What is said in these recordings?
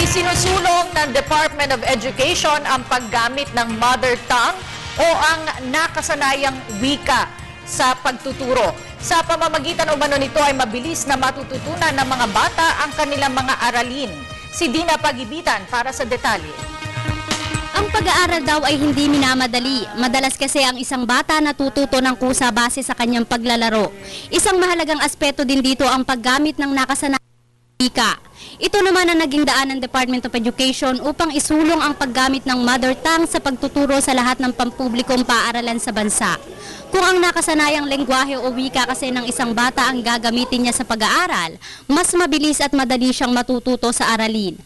Isinusulong ng Department of Education ang paggamit ng mother tongue o ang nakasanayang wika sa pagtuturo. Sa pamamagitan umano nito ay mabilis na matututunan ng mga bata ang kanilang mga aralin. Si Dina Pagibitan para sa detalye. Ang pag-aaral daw ay hindi minamadali. Madalas kasi ang isang bata natututo ng kusa base sa kanyang paglalaro. Isang mahalagang aspeto din dito ang paggamit ng nakasanayang wika. Ito naman ang naging daan ng Department of Education upang isulong ang paggamit ng mother tongue sa pagtuturo sa lahat ng pampublikong paaralan sa bansa. Kung ang nakasanayang lengguwahe o wika kasi ng isang bata ang gagamitin niya sa pag-aaral, mas mabilis at madali siyang matututo sa aralin.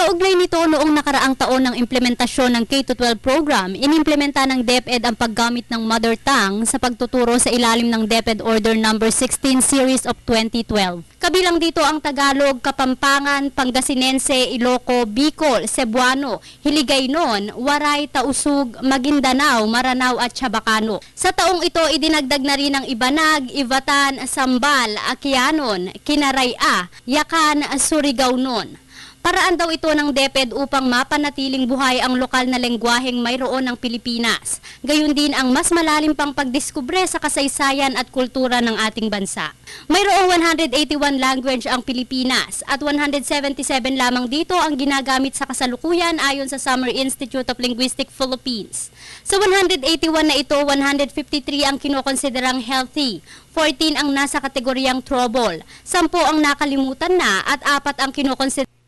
Kaugnay nito, noong nakaraang taon ng implementasyon ng K-12 program, inimplementa ng DepEd ang paggamit ng mother tongue sa pagtuturo sa ilalim ng DepEd Order No. 16 Series of 2012. Kabilang dito ang Tagalog, Kapampangan, Pangasinense, Iloco, Bicol, Cebuano, Hiligaynon, Waray, Tausug, Maguindanao, Maranao at Chabacano. Sa taong ito, idinagdag na rin ang Ibanag, Ivatan, Sambal, Aquianon, Kinaraya, Yakan, Surigao-non. Paraan daw ito ng DepEd upang mapanatiling buhay ang lokal na lengguwaheng mayroon ng Pilipinas. Gayun din ang mas malalim pang pagdiskubre sa kasaysayan at kultura ng ating bansa. Mayroong 181 language ang Pilipinas at 177 lamang dito ang ginagamit sa kasalukuyan ayon sa Summer Institute of Linguistic Philippines. Sa 181 na ito, 153 ang kinokonsiderang healthy, 14 ang nasa kategoryang trouble, 10 ang nakalimutan na at 4 ang kinokonsiderang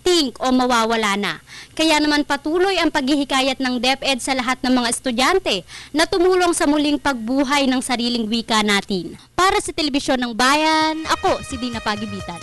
think o mawawala na. Kaya naman patuloy ang paghihikayat ng DepEd sa lahat ng mga estudyante na tumulong sa muling pagbuhay ng sariling wika natin. Para sa Telebisyon ng Bayan, ako si Dina Pagibitan.